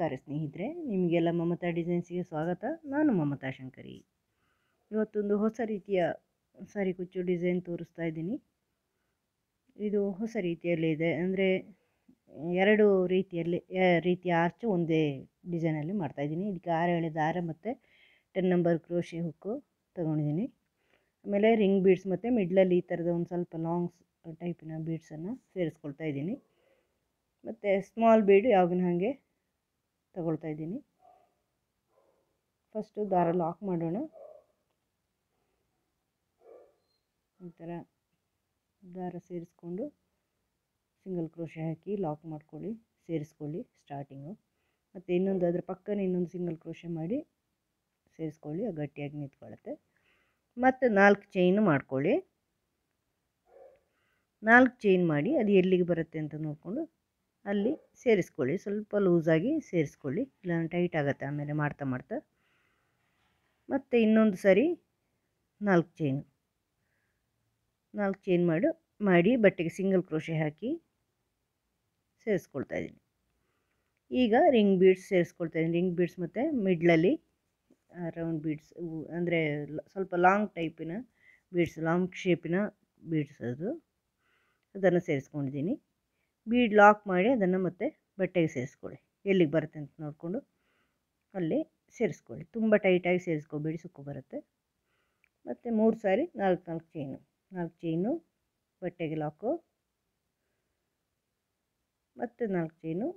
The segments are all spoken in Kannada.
ನಮಸ್ಕಾರ ಸ್ನೇಹಿತರೆ, ನಿಮಗೆಲ್ಲ ಮಮತಾ ಡಿಸೈನ್ಸ್ಗೆ ಸ್ವಾಗತ. ನಾನು ಮಮತಾ ಶಂಕರಿ. ಇವತ್ತೊಂದು ಹೊಸ ರೀತಿಯ ಸಾರಿ ಕುಚ್ಚು ಡಿಸೈನ್ ತೋರಿಸ್ತಾ ಇದ್ದೀನಿ. ಇದು ಹೊಸ ರೀತಿಯಲ್ಲಿ ಇದೆ, ಅಂದರೆ ಎರಡು ರೀತಿಯ ಆರ್ಚು ಒಂದೇ ಡಿಸೈನಲ್ಲಿ ಮಾಡ್ತಾಯಿದ್ದೀನಿ. ಇದಕ್ಕೆ 6 ಎಳೆ ದಾರ ಮತ್ತು 10 ನಂಬರ್ ಕ್ರೋಶೆ ಹುಕ್ಕು ತೊಗೊಂಡಿದ್ದೀನಿ. ಆಮೇಲೆ ರಿಂಗ್ ಬೀಡ್ಸ್ ಮತ್ತು ಮಿಡ್ಲಲ್ಲಿ ಈ ಥರದ ಒಂದು ಸ್ವಲ್ಪ ಲಾಂಗ್ ಟೈಪಿನ ಬೀಡ್ಸನ್ನು ಸೇರಿಸ್ಕೊಳ್ತಾ ಇದ್ದೀನಿ. ಮತ್ತು ಸ್ಮಾಲ್ ಬೀಡ್ ಯಾವಾಗಲೂ ಹಾಗೆ ತಗೊಳ್ತಾ ಇದ್ದೀನಿ. ಫಸ್ಟು ದಾರ ಲಾಕ್ ಮಾಡೋಣ. ಈ ಥರ ದಾರ ಸೇರಿಸ್ಕೊಂಡು ಸಿಂಗಲ್ ಕ್ರೋಶೆ ಹಾಕಿ ಲಾಕ್ ಮಾಡ್ಕೊಳ್ಳಿ, ಸೇರಿಸ್ಕೊಳ್ಳಿ ಸ್ಟಾರ್ಟಿಂಗು. ಮತ್ತು ಇನ್ನೊಂದು ಅದರ ಪಕ್ಕನೇ ಇನ್ನೊಂದು ಸಿಂಗಲ್ ಕ್ರೋಶೆ ಮಾಡಿ ಸೇರಿಸ್ಕೊಳ್ಳಿ, ಗಟ್ಟಿಯಾಗಿ ನಿಂತ್ಕೊಳ್ಳುತ್ತೆ. ಮತ್ತು 4 ಚೈನು ಮಾಡ್ಕೊಳ್ಳಿ. 4 ಚೈನ್ ಮಾಡಿ ಅದು ಎಲ್ಲಿಗೆ ಬರುತ್ತೆ ಅಂತ ನೋಡಿಕೊಂಡು ಅಲ್ಲಿ ಸೇರಿಸ್ಕೊಳ್ಳಿ. ಸ್ವಲ್ಪ ಲೂಸಾಗಿ ಸೇರಿಸ್ಕೊಳ್ಳಿ, ಇಲ್ಲ ಟೈಟ್ ಆಗುತ್ತೆ ಆಮೇಲೆ ಮಾಡ್ತಾ ಮಾಡ್ತಾ. ಮತ್ತು ಇನ್ನೊಂದು ಸರಿ 4 ಚೈನ್ ಮಾಡಿ ಬಟ್ಟೆಗೆ ಸಿಂಗಲ್ ಕ್ರೋಶೆ ಹಾಕಿ ಸೇರಿಸ್ಕೊಳ್ತಾ ಇದ್ದೀನಿ. ಈಗ ರಿಂಗ್ ಬೀಡ್ಸ್ ಸೇರಿಸ್ಕೊಳ್ತಾ ಇದ್ದೀನಿ. ರಿಂಗ್ ಬೀಡ್ಸ್ ಮತ್ತು ಮಿಡ್ಲಲ್ಲಿ ರೌಂಡ್ ಬೀಡ್ಸ್, ಅಂದರೆ ಸ್ವಲ್ಪ ಲಾಂಗ್ ಟೈಪಿನ ಬೀಡ್ಸ್, ಲಾಂಗ್ ಶೇಪಿನ ಬೀಡ್ಸ್ ಅದನ್ನು ಸೇರಿಸ್ಕೊಂಡಿದ್ದೀನಿ. ಬೀಡ್ ಲಾಕ್ ಮಾಡಿ ಅದನ್ನು ಮತ್ತೆ ಬಟ್ಟೆಗೆ ಸೇರಿಸ್ಕೊಳ್ಳಿ, ಎಲ್ಲಿಗೆ ಬರುತ್ತೆ ಅಂತ ನೋಡಿಕೊಂಡು ಅಲ್ಲಿ ಸೇರಿಸ್ಕೊಳ್ಳಿ. ತುಂಬ ಟೈಟಾಗಿ ಸೇರಿಸ್ಕೊಬೇಡಿ, ಸುಕ್ಕು ಬರುತ್ತೆ. ಮತ್ತು 3 ಸಾರಿ 4 ಚೈನು ಬಟ್ಟೆಗೆ ಲಾಕು, ಮತ್ತು 4 ಚೈನು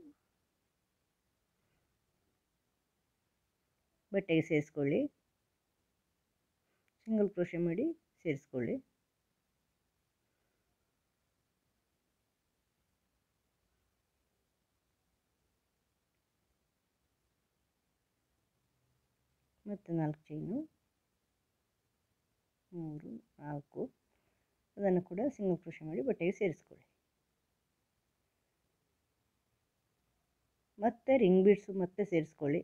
ಬಟ್ಟೆಗೆ ಸೇರಿಸ್ಕೊಳ್ಳಿ. ಸಿಂಗಲ್ ಕ್ರೋಶೆ ಮಾಡಿ ಸೇರಿಸ್ಕೊಳ್ಳಿ. ಮತ್ತು 4 ಚೈನು 3 4 ಅದನ್ನು ಕೂಡ ಸಿಂಗಲ್ ಕ್ರೋಶೆ ಮಾಡಿ ಬಟ್ಟೆಗೆ ಸೇರಿಸ್ಕೊಳ್ಳಿ. ಮತ್ತು ರಿಂಗ್ ಬೀಡ್ಸು ಮತ್ತೆ ಸೇರಿಸ್ಕೊಳ್ಳಿ.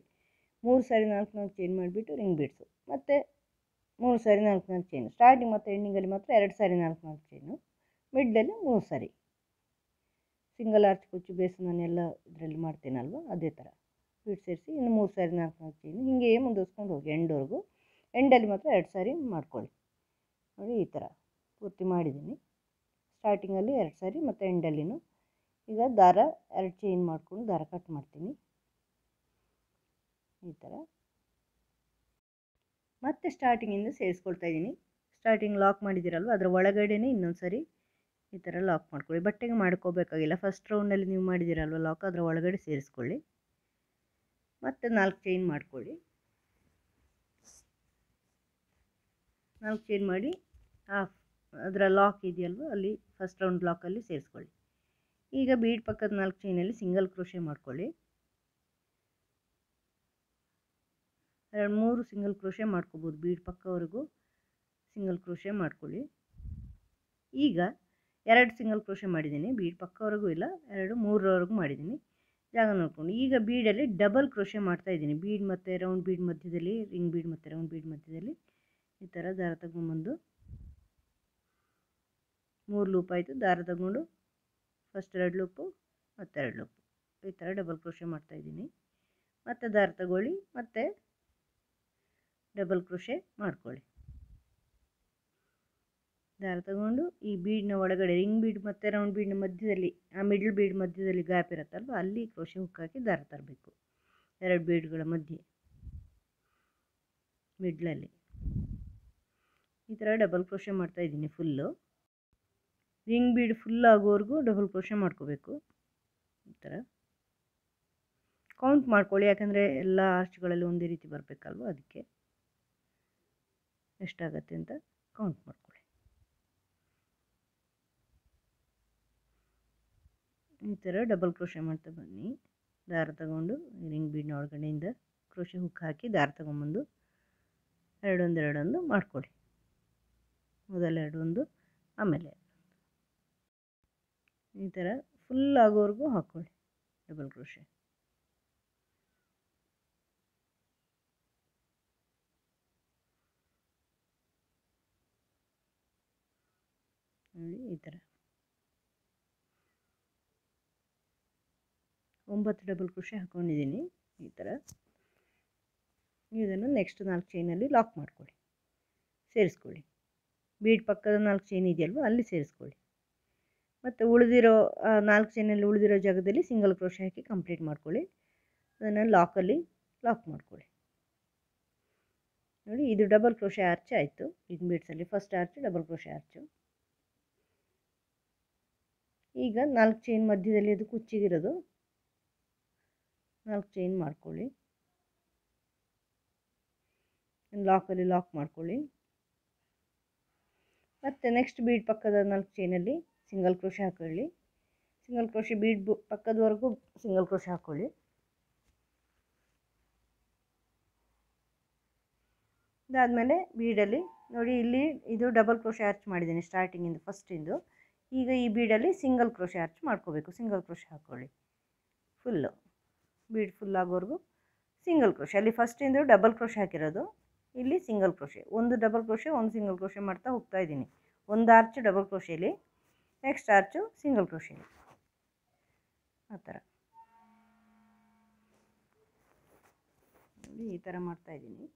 3 ಸಾರಿ 4 ಚೈನ್ ಮಾಡಿಬಿಟ್ಟು ರಿಂಗ್ ಬೀಡ್ಸು, ಮತ್ತು 3 ಸಾರಿ 4 ಚೈನು. ಸ್ಟಾರ್ಟಿಂಗ್ ಮತ್ತು ಎಂಡಿಂಗಲ್ಲಿ ಮಾತ್ರ 2 ಸಾರಿ 4 ಚೈನು, ಮಿಡ್ಡಲ್ಲಿ 3 ಸಾರಿ ಸಿಂಗಲ್ ಆರ್ಚ್ ಕುಚ್ಚು ಬೇಸ್ ನಾನೆಲ್ಲ ಇದರಲ್ಲಿ ಮಾಡ್ತೇನಲ್ವ ಅದೇ ಥರ ಬೀಡ್ ಸೇರಿಸಿ ಇನ್ನು 3 ಸಾರಿ 4 ಚೈನು. ಹೀಗೆ ಮುಂದುವರ್ಸ್ಕೊಂಡು ಹೋಗಿ ಎಂಡವರೆಗೂ. ಎಂಡಲ್ಲಿ ಮಾತ್ರ 2 ಸಾರಿ ಮಾಡ್ಕೊಳ್ಳಿ. ನೋಡಿ ಈ ಥರ ಪೂರ್ತಿ ಮಾಡಿದ್ದೀನಿ. ಸ್ಟಾರ್ಟಿಂಗಲ್ಲಿ 2 ಸಾರಿ ಮತ್ತು ಎಂಡಲ್ಲಿನೂ. ಈಗ ದಾರ 2 ಚೈನ್ ಮಾಡಿಕೊಂಡು ದಾರ ಕಟ್ ಮಾಡ್ತೀನಿ ಈ ಥರ. ಮತ್ತೆ ಸ್ಟಾರ್ಟಿಂಗಿಂದ ಸೇರಿಸ್ಕೊಳ್ತಾ ಇದ್ದೀನಿ. ಸ್ಟಾರ್ಟಿಂಗ್ ಲಾಕ್ ಮಾಡಿದ್ದೀರಲ್ವ ಅದರ ಒಳಗಡೆನೇ ಇನ್ನೊಂದು ಸರಿ ಈ ಥರ ಲಾಕ್ ಮಾಡ್ಕೊಳ್ಳಿ. ಬಟ್ಟೆಗೆ ಮಾಡ್ಕೋಬೇಕಾಗಿಲ್ಲ, ಫಸ್ಟ್ ರೌಂಡಲ್ಲಿ ನೀವು ಮಾಡಿದ್ದೀರಲ್ವ ಲಾಕ್, ಅದರ ಒಳಗಡೆ ಸೇರಿಸ್ಕೊಳ್ಳಿ. ಮತ್ತು 4 ಚೈನ್ ಮಾಡ್ಕೊಳ್ಳಿ. 4 ಚೈನ್ ಮಾಡಿ ಅದರ ಲಾಕ್ ಇದೆಯಲ್ವ ಅಲ್ಲಿ ಫಸ್ಟ್ ರೌಂಡ್ ಲಾಕಲ್ಲಿ ಸೇರಿಸ್ಕೊಳ್ಳಿ. ಈಗ ಬೀಡ್ ಪಕ್ಕದ 4 ಚೈನಲ್ಲಿ ಸಿಂಗಲ್ ಕ್ರೋಶೆ ಮಾಡ್ಕೊಳ್ಳಿ. 2-3 ಸಿಂಗಲ್ ಕ್ರೋಶೆ ಮಾಡ್ಕೋಬೋದು, ಬೀಡ್ ಪಕ್ಕವರೆಗೂ ಸಿಂಗಲ್ ಕ್ರೋಶೆ ಮಾಡ್ಕೊಳ್ಳಿ. ಈಗ 2 ಸಿಂಗಲ್ ಕ್ರೋಶೆ ಮಾಡಿದ್ದೀನಿ, ಬೀಡ್ ಪಕ್ಕವರೆಗೂ ಇಲ್ಲ, 2-3ರವರೆಗೂ ಮಾಡಿದ್ದೀನಿ ಜಾಗ ನೋಡಿಕೊಂಡು. ಈಗ ಬೀಡಲ್ಲಿ ಡಬಲ್ ಕ್ರೋಶೆ ಮಾಡ್ತಾಯಿದ್ದೀನಿ. ಬೀಡ್ ಮತ್ತು ರೌಂಡ್ ಬೀಡ್ ಮಧ್ಯದಲ್ಲಿ, ರಿಂಗ್ ಬೀಡ್ ಮತ್ತು ರೌಂಡ್ ಬೀಡ್ ಮಧ್ಯದಲ್ಲಿ ಈ ಥರ ದಾರ ತಗೊಂಬಂದು 3 ಲೂಪ್ ಆಯಿತು. ದಾರ ತಗೊಂಡು ಫಸ್ಟ್ 2 ಲೂಪು ಮತ್ತು 2 ಲೂಪು ಈ ಥರ ಡಬಲ್ ಕ್ರೋಶೆ ಮಾಡ್ತಾಯಿದ್ದೀನಿ. ಮತ್ತು ದಾರ ತಗೊಳ್ಳಿ, ಮತ್ತು ಡಬಲ್ ಕ್ರೋಶೆ ಮಾಡ್ಕೊಳ್ಳಿ. ದಾರ ತಗೊಂಡು ಈ ಬೀಡ್ನ ಒಳಗಡೆ ರಿಂಗ್ ಬೀಡ್ ಮತ್ತು ರೌಂಡ್ ಬೀಡ್ನ ಮಧ್ಯದಲ್ಲಿ, ಆ ಮಿಡ್ಲ್ ಬೀಡ್ ಮಧ್ಯದಲ್ಲಿ ಗ್ಯಾಪ್ ಇರುತ್ತಲ್ವ ಅಲ್ಲಿ ಕ್ರೋಶೆ ಹುಕ್ ಹಾಕಿ ದಾರ ತರಬೇಕು. 2 ಬೀಡ್ಗಳ ಮಧ್ಯೆ ಮಿಡ್ಲಲ್ಲಿ ಈ ಥರ ಡಬಲ್ ಕ್ರೋಶೆ ಮಾಡ್ತಾಯಿದ್ದೀನಿ ಫುಲ್ಲು. ರಿಂಗ್ ಬೀಡ್ ಫುಲ್ ಆಗೋವರೆಗೂ ಡಬಲ್ ಕ್ರೋಶೆ ಮಾಡ್ಕೋಬೇಕು. ಈ ಥರ ಕೌಂಟ್ ಮಾಡ್ಕೊಳ್ಳಿ, ಯಾಕಂದರೆ ಎಲ್ಲ ಆರ್ಚ್ಗಳಲ್ಲಿ ಒಂದೇ ರೀತಿ ಬರಬೇಕಲ್ವ, ಅದಕ್ಕೆ ಎಷ್ಟಾಗತ್ತೆ ಅಂತ ಕೌಂಟ್ ಮಾಡ್ಕೊಳ್ಳಿ. ಈ ಥರ ಡಬಲ್ ಕ್ರೋಶೆ ಮಾಡ್ತಾ ಬನ್ನಿ. ದಾರ ತಗೊಂಡು ರಿಂಗ್ ಬೀಡ್ನ ಒಳಗಡೆಯಿಂದ ಕ್ರೋಶೆ ಹುಕ್ ಹಾಕಿ ದಾರ ತಗೊಂಬಂದು ಎರಡೊಂದು ಮಾಡ್ಕೊಳ್ಳಿ. ಮೊದಲ 2 ಆಮೇಲೆ ಈ ಥರ ಫುಲ್ ಆಗೋವರೆಗೂ ಹಾಕ್ಕೊಳ್ಳಿ ಡಬಲ್ ಕ್ರೋಶೆ. ನೋಡಿ ಈ ಥರ 9 ಡಬಲ್ ಕ್ರೋಶೆ ಹಾಕ್ಕೊಂಡಿದ್ದೀನಿ. ಈ ಥರ. ಇದನ್ನು ನೆಕ್ಸ್ಟ್ 4 ಚೈನಲ್ಲಿ ಲಾಕ್ ಮಾಡ್ಕೊಳ್ಳಿ, ಸೇರಿಸ್ಕೊಳ್ಳಿ. ಬೀಡ್ ಪಕ್ಕದ 4 ಚೈನ್ ಇದೆಯಲ್ವ ಅಲ್ಲಿ ಸೇರಿಸ್ಕೊಳ್ಳಿ. ಮತ್ತು ಉಳಿದಿರೋ 4 ಚೈನಲ್ಲಿ ಉಳಿದಿರೋ ಜಾಗದಲ್ಲಿ ಸಿಂಗಲ್ ಕ್ರೋಶೆ ಹಾಕಿ ಕಂಪ್ಲೀಟ್ ಮಾಡ್ಕೊಳ್ಳಿ. ಅದನ್ನು ಲಾಕಲ್ಲಿ ಲಾಕ್ ಮಾಡ್ಕೊಳ್ಳಿ. ನೋಡಿ, ಇದು ಡಬಲ್ ಕ್ರೋಶೆ ಆರ್ಚ್ ಆಯಿತು. ಇದು ಬೀಡ್ಸಲ್ಲಿ first arch double crochet arch. ಈಗ 4 ಚೈನ್ ಮಧ್ಯದಲ್ಲಿ ಅದು ಕುಚ್ಚಿಗಿರೋದು 4 ಚೈನ್ ಮಾಡ್ಕೊಳ್ಳಿ. ಲಾಕಲ್ಲಿ ಲಾಕ್ ಮಾಡ್ಕೊಳ್ಳಿ. ಮತ್ತು ನೆಕ್ಸ್ಟ್ ಬೀಡ್ ಪಕ್ಕದ 4 ಚೈನಲ್ಲಿ ಸಿಂಗಲ್ ಕ್ರೋಶೆ ಹಾಕೊಳ್ಳಿ. ಸಿಂಗಲ್ ಕ್ರೋಶೆ ಬೀಡ್ ಪಕ್ಕದವರೆಗೂ ಸಿಂಗಲ್ ಕ್ರೋಶೆ ಹಾಕ್ಕೊಳ್ಳಿ. ಇದಾದಮೇಲೆ ಬೀಡಲ್ಲಿ ನೋಡಿ, ಇಲ್ಲಿ ಇದು ಡಬಲ್ ಕ್ರೋಶೆ ಆರ್ಚ್ ಮಾಡಿದ್ದೀನಿ ಸ್ಟಾರ್ಟಿಂಗಿಂದ ಫಸ್ಟಿಂದು. ಈಗ ಈ ಬೀಡಲ್ಲಿ ಸಿಂಗಲ್ ಕ್ರೋಶೆ ಆರ್ಚ್ ಮಾಡ್ಕೋಬೇಕು. ಸಿಂಗಲ್ ಕ್ರೋಶೆ ಹಾಕ್ಕೊಳ್ಳಿ. ಫುಲ್ಲು ಬೀಡ್ ಫುಲ್ ಆಗೋವರೆಗೂ ಸಿಂಗಲ್ ಕ್ರೋಶೆ. ಅಲ್ಲಿ ಫಸ್ಟಿಂದು ಡಬಲ್ ಕ್ರೋಶೆ ಹಾಕಿರೋದು, ಇಲ್ಲಿ ಸಿಂಗಲ್ ಕ್ರೋಶೆ. ಒಂದು ಡಬಲ್ ಕ್ರೋಶೆ ಒಂದು ಸಿಂಗಲ್ ಕ್ರೋಶೆ ಮಾಡ್ತಾ ಹೋಗ್ತಾ ಇದ್ದೀನಿ. ಒಂದು ಆರ್ಚ್ ಡಬಲ್ ಕ್ರೋಶೆಲಿ, ನೆಕ್ಸ್ಟ್ ಆರ್ಚು ಸಿಂಗಲ್ ಕ್ರೋಶೆಲಿ, ಆ ಥರ ಈ ಥರ ಮಾಡ್ತಾಯಿದ್ದೀನಿ.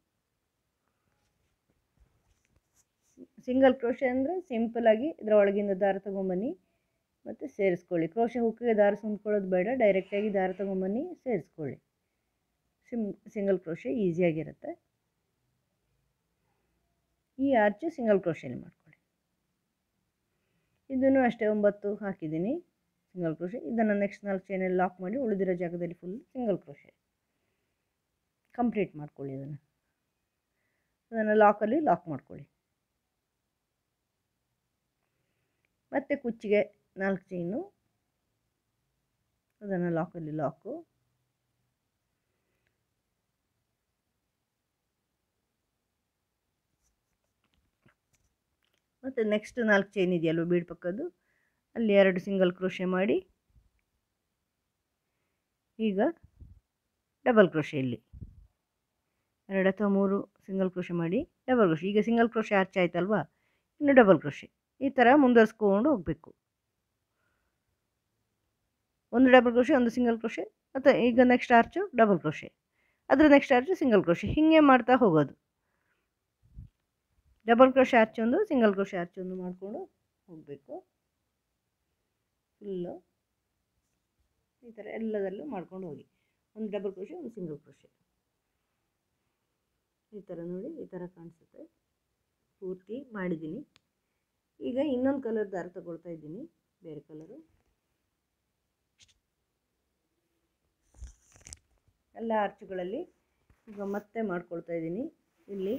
ಸಿಂಗಲ್ ಕ್ರೋಶೆ ಅಂದರೆ ಸಿಂಪಲಾಗಿ ಇದರ ಒಳಗಿಂದ ದಾರ ತೊಗೊಂಬನ್ನಿ ಮತ್ತು ಸೇರಿಸ್ಕೊಳ್ಳಿ. ಕ್ರೋಶೆ ಹುಕ್ಕಿಗೆ ದಾರ ಸುಂದ್ಕೊಳ್ಳೋದು ಬೇಡ, ಡೈರೆಕ್ಟಾಗಿ ದಾರ ತೊಗೊಂಬನ್ನಿ ಸೇರಿಸ್ಕೊಳ್ಳಿ. Single crochet ಈಸಿಯಾಗಿರುತ್ತೆ. ಈ ಆರ್ಚು ಸಿಂಗಲ್ ಕ್ರೋಶೆಲಿ ಮಾಡ್ಕೊಳ್ಳಿ. ಇದನ್ನು ಅಷ್ಟೇ 9 ಹಾಕಿದ್ದೀನಿ ಸಿಂಗಲ್ ಕ್ರೋಶೆ. ಇದನ್ನು ನೆಕ್ಸ್ಟ್ 4 ಚೈನಲ್ಲಿ ಲಾಕ್ ಮಾಡಿ ಉಳಿದಿರೋ ಜಾಗದಲ್ಲಿ ಫುಲ್ ಸಿಂಗಲ್ ಕ್ರೋಶೆ ಕಂಪ್ಲೀಟ್ ಮಾಡ್ಕೊಳ್ಳಿ. ಅದನ್ನು ಲಾಕಲ್ಲಿ ಲಾಕ್ ಮಾಡ್ಕೊಳ್ಳಿ. ಮತ್ತು ಕುಚ್ಚಿಗೆ 4 ಚೈನು, ಅದನ್ನು ಲಾಕಲ್ಲಿ ಲಾಕು. ಮತ್ತು ನೆಕ್ಸ್ಟ್ 4 ಚೈನ್ ಇದೆಯಲ್ವ ಬೀಡ್ ಪಕ್ಕದ್ದು, ಅಲ್ಲಿ 2 ಸಿಂಗಲ್ ಕ್ರೋಶೆ ಮಾಡಿ ಈಗ ಡಬಲ್ ಕ್ರೋಶೆ, ಇಲ್ಲಿ 2 ಅಥವಾ 3 ಸಿಂಗಲ್ ಕ್ರೋಶೆ ಮಾಡಿ ಡಬಲ್ ಕ್ರೋಶೆ. ಈಗ ಸಿಂಗಲ್ ಕ್ರೋಶೆ ಆರ್ಚ್ ಆಯ್ತಲ್ವಾ, ಇನ್ನು ಡಬಲ್ ಕ್ರೋಶೆ. ಈ ಥರ ಮುಂದುವರಿಸ್ಕೊಂಡು ಹೋಗಬೇಕು. ಒಂದು ಡಬಲ್ ಕ್ರೋಶೆ, ಒಂದು ಸಿಂಗಲ್ ಕ್ರೋಶೆ, ಮತ್ತು ಈಗ ನೆಕ್ಸ್ಟ್ ಆರ್ಚು ಡಬಲ್ ಕ್ರೋಶೆ, ಅದರ ನೆಕ್ಸ್ಟ್ ಆರ್ಚು ಸಿಂಗಲ್ ಕ್ರೋಶೆ, ಹೀಗೆ ಮಾಡ್ತಾ ಹೋಗೋದು. ಡಬಲ್ ಕ್ರೋಶೆ ಆರ್ಚ್ ಒಂದು, ಸಿಂಗಲ್ ಕ್ರೋಶೆ ಆರ್ಚ್ ಒಂದು ಮಾಡಿಕೊಂಡು ಹೋಗಬೇಕು. ಫುಲ್ಲು ಈ ಥರ ಎಲ್ಲದರಲ್ಲೂ ಮಾಡ್ಕೊಂಡು ಹೋಗಿ. ಒಂದು ಡಬಲ್ ಕ್ರೋಶೆ, ಒಂದು ಸಿಂಗಲ್ ಕ್ರೋಶೆ, ಈ ಥರ ನೋಡಿ, ಈ ಥರ ಕಾಣಿಸುತ್ತೆ. ಪೂರ್ತಿ ಮಾಡಿದ್ದೀನಿ. ಈಗ ಇನ್ನೊಂದು ಕಲರ್ ದಾರ ತಗೊಳ್ತಾ ಇದ್ದೀನಿ, ಬೇರೆ ಕಲರು. ಎಲ್ಲ ಆರ್ಚುಗಳಲ್ಲಿ ಈಗ ಮತ್ತೆ ಮಾಡ್ಕೊಳ್ತಾ ಇದ್ದೀನಿ. ಇಲ್ಲಿ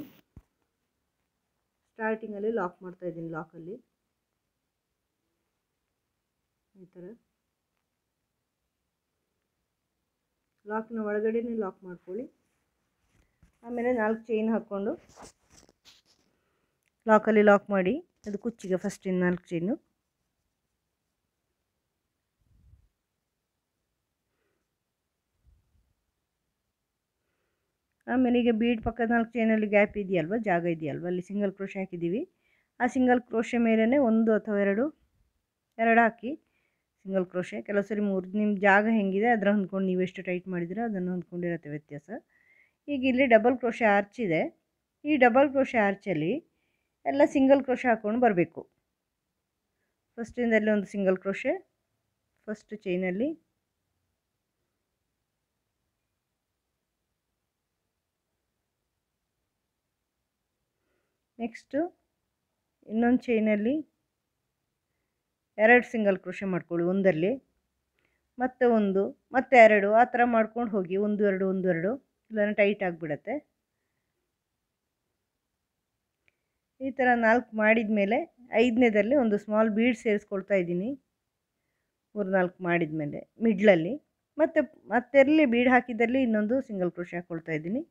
ಸ್ಟಾರ್ಟಿಂಗಲ್ಲಿ ಲಾಕ್ ಮಾಡ್ತಾ ಇದ್ದೀನಿ, ಲಾಕಲ್ಲಿ ಈ ಥರ ಲಾಕ್ನ ಒಳಗಡೆನೇ ಲಾಕ್ ಮಾಡ್ಕೊಳ್ಳಿ. ಆಮೇಲೆ 4 ಚೈನ್ ಹಾಕ್ಕೊಂಡು ಲಾಕಲ್ಲಿ ಲಾಕ್ ಮಾಡಿ, ಅದು ಕುಚ್ಚಿಗೆ ಫಸ್ಟಿನ 4 ಚೈನು. ಆಮೇಲೆ ಈಗ ಬೀಡ್ ಪಕ್ಕದ 4 ಚೈನಲ್ಲಿ ಗ್ಯಾಪ್ ಇದೆಯಲ್ವ, ಜಾಗ ಇದೆಯಲ್ವ, ಅಲ್ಲಿ ಸಿಂಗಲ್ ಕ್ರೋಶೆ ಹಾಕಿದ್ದೀವಿ. ಆ ಸಿಂಗಲ್ ಕ್ರೋಶೆ ಮೇಲೇ 1 ಅಥವಾ 2 ಹಾಕಿ ಸಿಂಗಲ್ ಕ್ರೋಶೆ. ಕೆಲವು ಸರಿ 3, ನಿಮ್ಮ ಜಾಗ ಹೆಂಗಿದೆ ಅದರ ಹೊಂದ್ಕೊಂಡು ನೀವು ಎಷ್ಟು ಟೈಟ್ ಮಾಡಿದ್ದೀರೋ ಅದನ್ನು ಹೊಂದ್ಕೊಂಡಿರುತ್ತೆ ವ್ಯತ್ಯಾಸ. ಈಗ ಇಲ್ಲಿ ಡಬಲ್ ಕ್ರೋಶೆ ಆರ್ಚ್ ಇದೆ. ಈ ಡಬಲ್ ಕ್ರೋಶೆ ಆರ್ಚಲ್ಲಿ ಎಲ್ಲ ಸಿಂಗಲ್ ಕ್ರೋಶೆ ಹಾಕ್ಕೊಂಡು ಬರಬೇಕು. ಫಸ್ಟಿಂದಲ್ಲಿ ಒಂದು ಸಿಂಗಲ್ ಕ್ರೋಶೆ ಫಸ್ಟ್ ಚೈನಲ್ಲಿ, ನೆಕ್ಸ್ಟು ಇನ್ನೊಂದು ಚೈನಲ್ಲಿ 2 ಸಿಂಗಲ್ ಕ್ರೋಶೆ ಮಾಡ್ಕೊಳ್ಳಿ. ಒಂದರಲ್ಲಿ ಮತ್ತೆ 1 ಮತ್ತೆ 2 ಆ ಥರ ಮಾಡ್ಕೊಂಡು ಹೋಗಿ. 1 2 1 2 ಇಲ್ಲ ಟೈಟ್ ಆಗಿಬಿಡತ್ತೆ. ಈ ಥರ 4 ಮಾಡಿದ ಮೇಲೆ 5ನೇದಲ್ಲಿ ಒಂದು ಸ್ಮಾಲ್ ಬೀಡ್ ಸೇರಿಸ್ಕೊಳ್ತಾ ಇದ್ದೀನಿ. 3 4 ಮಾಡಿದ ಮೇಲೆ ಮಿಡ್ಲಲ್ಲಿ ಮತ್ತೆಲ್ಲಿ ಬೀಡ್ ಹಾಕಿದ್ದಲ್ಲಿ ಇನ್ನೊಂದು ಸಿಂಗಲ್ ಕ್ರೋಶೆ ಹಾಕ್ಕೊಳ್ತಾ ಇದ್ದೀನಿ.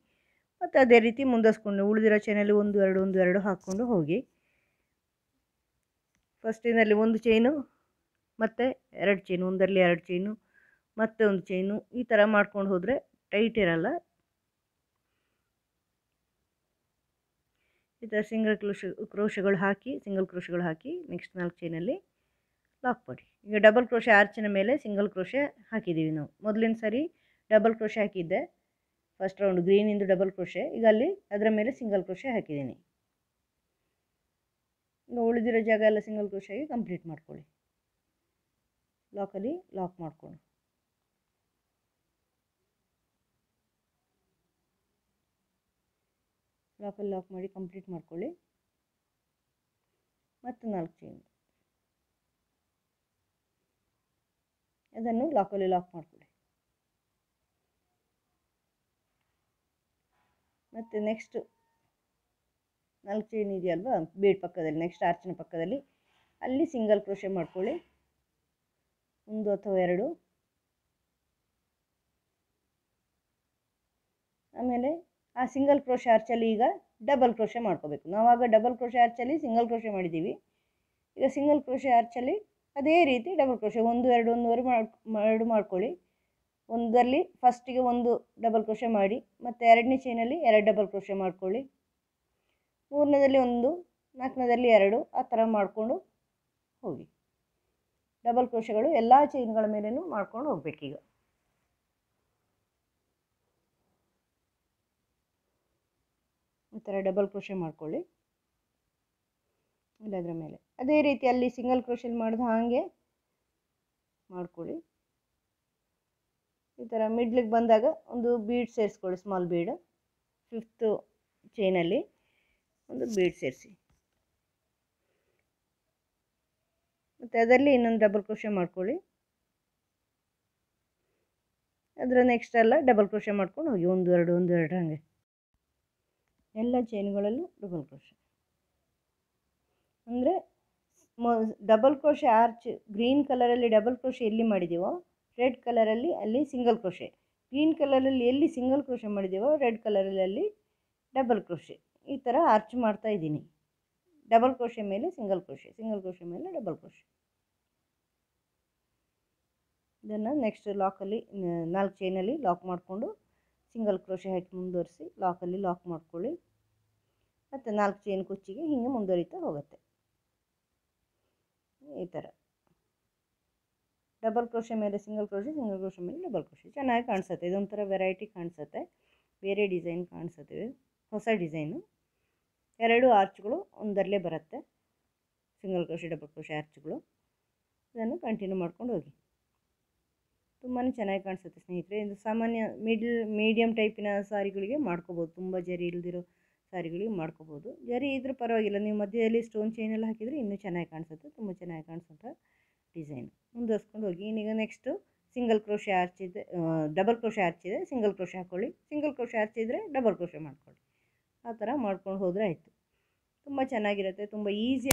ಮತ್ತು ಅದೇ ರೀತಿ ಮುಂದುವರಿಸ್ಕೊಂಡು ಉಳಿದಿರೋ ಚೈನಲ್ಲಿ 1 2 1 2 ಹಾಕ್ಕೊಂಡು ಹೋಗಿ. ಫಸ್ಟಿನಲ್ಲಿ 1 ಚೈನು ಮತ್ತು 2 ಚೈನು, ಒಂದರಲ್ಲಿ 2 ಚೈನು ಮತ್ತೆ 1 ಚೈನು, ಈ ಥರ ಮಾಡ್ಕೊಂಡು ಹೋದರೆ ಟೈಟ್ ಇರಲ್ಲ. ಈ ಥರ ಸಿಂಗಲ್ ಕ್ರೋಶೆಗಳು ಹಾಕಿ ನೆಕ್ಸ್ಟ್ 4 ಚೈನಲ್ಲಿ ಲಾಕ್ ಮಾಡಿ. ಈಗ ಡಬಲ್ ಕ್ರೋಶೆ ಆರ್ಚಿನ ಮೇಲೆ ಸಿಂಗಲ್ ಕ್ರೋಶೆ ಹಾಕಿದ್ದೀವಿ ನಾವು. ಮೊದಲಿನ ಸರಿ ಡಬಲ್ ಕ್ರೋಶೆ ಹಾಕಿದ್ದೆ, ಫಸ್ಟ್ ರೌಂಡ್ ಗ್ರೀನಿಂದು ಡಬಲ್ ಕ್ರೋಶೆ. ಈಗ ಅಲ್ಲಿ ಅದರ ಮೇಲೆ ಸಿಂಗಲ್ ಕ್ರೋಶೆ ಹಾಕಿದ್ದೀನಿ. ಈಗ ಉಳಿದಿರೋ ಜಾಗ ಎಲ್ಲ ಸಿಂಗಲ್ ಕ್ರೋಶೆಗೆ ಕಂಪ್ಲೀಟ್ ಮಾಡ್ಕೊಳ್ಳಿ. ಲಾಕಲ್ಲಿ ಲಾಕ್ ಮಾಡಿಕೊಂಡು ಲಾಕಲ್ಲಿ ಲಾಕ್ ಮಾಡಿ ಕಂಪ್ಲೀಟ್ ಮಾಡ್ಕೊಳ್ಳಿ. ಮತ್ತು 4 ಚೈನ್ ಅದನ್ನು ಲಾಕಲ್ಲಿ ಲಾಕ್ ಮಾಡ್ಕೊಳ್ಳಿ. ಮತ್ತು ನೆಕ್ಸ್ಟ್ 4 ಚೈನ್ ಇದೆಯಲ್ವಾ ಬೀಡ್ ಪಕ್ಕದಲ್ಲಿ, ನೆಕ್ಸ್ಟ್ ಆರ್ಚಿನ ಪಕ್ಕದಲ್ಲಿ ಅಲ್ಲಿ ಸಿಂಗಲ್ ಕ್ರೋಶೆ ಮಾಡ್ಕೊಳ್ಳಿ, 1 ಅಥವಾ 2. ಆಮೇಲೆ ಆ ಸಿಂಗಲ್ ಕ್ರೋಶೆ ಆರ್ಚಲ್ಲಿ ಈಗ ಡಬಲ್ ಕ್ರೋಶೆ ಮಾಡ್ಕೋಬೇಕು. ನಾವಾಗ ಡಬಲ್ ಕ್ರೋಶೆ ಆರ್ಚಲ್ಲಿ ಸಿಂಗಲ್ ಕ್ರೋಶೆ ಮಾಡಿದ್ದೀವಿ. ಈಗ ಸಿಂಗಲ್ ಕ್ರೋಶೆ ಆರ್ಚಲ್ಲಿ ಅದೇ ರೀತಿ ಡಬಲ್ ಕ್ರೋಶೆ 1 2 2 ಮಾಡ್ಕೊಳ್ಳಿ. ಒಂದರಲ್ಲಿ ಫಸ್ಟಿಗೆ 1 ಡಬಲ್ ಕ್ರೋಶೆ ಮಾಡಿ, ಮತ್ತು 2ನೇ ಚೈನಲ್ಲಿ 2 ಡಬಲ್ ಕ್ರೋಶೆ ಮಾಡ್ಕೊಳ್ಳಿ, 3ನೇದಲ್ಲಿ 1, 4ನೇದಲ್ಲಿ 2, ಆ ಥರ ಮಾಡಿಕೊಂಡು ಹೋಗಿ. ಡಬಲ್ ಕ್ರೋಶೆಗಳು ಎಲ್ಲ ಚೈನ್ಗಳ ಮೇಲೇನೂ ಮಾಡ್ಕೊಂಡು ಹೋಗ್ಬೇಕೀಗ. ಈ ಥರ ಡಬಲ್ ಕ್ರೋಶೆ ಮಾಡ್ಕೊಳ್ಳಿ ಇಲ್ಲದ್ರ ಮೇಲೆ. ಅದೇ ರೀತಿ ಅಲ್ಲಿ ಸಿಂಗಲ್ ಕ್ರೋಶೆಲಿ ಮಾಡಿದ ಹಾಗೆ ಮಾಡ್ಕೊಳ್ಳಿ. ಈ ಥರ ಮಿಡ್ಲಿಗೆ ಬಂದಾಗ ಒಂದು ಬೀಡ್ ಸೇರಿಸ್ಕೊಳ್ಳಿ, ಸ್ಮಾಲ್ ಬೀಡ್. 5th ಚೈನಲ್ಲಿ ಒಂದು ಬೀಡ್ ಸೇರಿಸಿ, ಮತ್ತು ಅದರಲ್ಲಿ ಇನ್ನೊಂದು ಡಬಲ್ ಕ್ರೋಶೆ ಮಾಡ್ಕೊಳ್ಳಿ. ಅದರ ನೆಕ್ಸ್ಟ್ ಎಲ್ಲ ಡಬಲ್ ಕ್ರೋಶೆ ಮಾಡ್ಕೊಂಡು ಹೋಗಿ 1 2 1 2 ಹಾಗೆ ಎಲ್ಲ ಚೈನ್ಗಳಲ್ಲೂ ಡಬಲ್ ಕ್ರೋಶೆ. ಅಂದರೆ ಡಬಲ್ ಕ್ರೋಶೆ ಆರ್ಚ್ ಗ್ರೀನ್ ಕಲರಲ್ಲಿ ಡಬಲ್ ಕ್ರೋಶೆ ಎಲ್ಲಿ ಮಾಡಿದ್ದೀವೋ ರೆಡ್ ಕಲರಲ್ಲಿ ಅಲ್ಲಿ ಸಿಂಗಲ್ ಕ್ರೋಶೆ, ಗ್ರೀನ್ ಕಲರಲ್ಲಿ ಎಲ್ಲಿ ಸಿಂಗಲ್ ಕ್ರೋಶೆ ಮಾಡಿದ್ದೀವೋ ರೆಡ್ ಕಲರಲ್ಲಿ ಅಲ್ಲಿ ಡಬಲ್ ಕ್ರೋಶೆ. ಈ ಥರ ಆರ್ಚ್ ಮಾಡ್ತಾ ಇದ್ದೀನಿ. ಡಬಲ್ ಕ್ರೋಶೆ ಮೇಲೆ ಸಿಂಗಲ್ ಕ್ರೋಶೆ, ಸಿಂಗಲ್ ಕ್ರೋಶೆ ಮೇಲೆ ಡಬಲ್ ಕ್ರೋಶೆ. ಇದನ್ನು ನೆಕ್ಸ್ಟ್ ಲಾಕಲ್ಲಿ 4 ಚೈನಲ್ಲಿ ಲಾಕ್ ಮಾಡಿಕೊಂಡು ಸಿಂಗಲ್ ಕ್ರೋಶೆ ಹಾಕಿ ಮುಂದುವರಿಸಿ ಲಾಕಲ್ಲಿ ಲಾಕ್ ಮಾಡ್ಕೊಳ್ಳಿ. ಮತ್ತು 4 ಚೈನ್ ಕುಚ್ಚಿಗೆ ಹೀಗೆ ಮುಂದುವರಿತಾ ಹೋಗುತ್ತೆ. ಈ ಥರ ಡಬಲ್ ಕ್ರೋಶೆ ಮೇಲೆ ಸಿಂಗಲ್ ಕ್ರೋಶೆ, ಸಿಂಗಲ್ ಕ್ರೋಶೆ ಮೇಲೆ ಡಬಲ್ ಕ್ರೋಶೆ. ಚೆನ್ನಾಗಿ ಕಾಣಿಸುತ್ತೆ. ಇದೊಂಥರ ವೆರೈಟಿ ಕಾಣಿಸುತ್ತೆ, ಬೇರೆ ಡಿಸೈನ್ ಕಾಣಿಸುತ್ತೆ, ಹೊಸ ಡಿಸೈನು. 2 ಆರ್ಚ್ಗಳು ಒಂದರಲ್ಲೇ ಬರುತ್ತೆ, ಸಿಂಗಲ್ ಕ್ರೋಶೆ ಡಬಲ್ ಕ್ರೋಶೆ ಆರ್ಚ್ಗಳು. ಇದನ್ನು ಕಂಟಿನ್ಯೂ ಮಾಡ್ಕೊಂಡು ಹೋಗಿ. ತುಂಬಾ ಚೆನ್ನಾಗಿ ಕಾಣಿಸುತ್ತೆ ಸ್ನೇಹಿತರೆ. ಇದು ಸಾಮಾನ್ಯ ಮೀಡಿಯಮ್ ಟೈಪಿನ ಸಾರಿಗಳಿಗೆ ಮಾಡ್ಕೋಬೋದು, ತುಂಬ ಜರಿ ಇಲ್ದಿರೋ ಸಾರಿಗಳಿಗೆ ಮಾಡ್ಕೋಬೋದು. ಜರಿ ಇದ್ರೂ ಪರವಾಗಿಲ್ಲ, ನೀವು ಮಧ್ಯದಲ್ಲಿ ಸ್ಟೋನ್ ಚೈನೆಲ್ಲ ಹಾಕಿದರೆ ಇನ್ನೂ ಚೆನ್ನಾಗಿ ಕಾಣಿಸುತ್ತೆ. ತುಂಬ ಚೆನ್ನಾಗಿ ಕಾಣಿಸುತ್ತೆ ಡಿಸೈನ್. ಮುಂದುವರ್ಸ್ಕೊಂಡು ಹೋಗಿ. ಈಗ ನೆಕ್ಸ್ಟು ಸಿಂಗಲ್ ಕ್ರೋಶೆ ಆರ್ಚ್ ಇದೆ, ಡಬಲ್ ಕ್ರೋಶೆ ಆರ್ಚ್ ಇದೆ, ಸಿಂಗಲ್ ಕ್ರೋಶೆ ಹಾಕ್ಕೊಳ್ಳಿ. ಸಿಂಗಲ್ ಕ್ರೋಶೆ ಆರ್ಚ್ ಇದ್ದರೆ ಡಬಲ್ ಕ್ರೋಶೆ ಮಾಡ್ಕೊಳ್ಳಿ. ಆ ಥರ ಮಾಡ್ಕೊಂಡು ಹೋದರೆ ಆಯಿತು. ತುಂಬ ಚೆನ್ನಾಗಿರುತ್ತೆ, ತುಂಬ ಈಸಿ.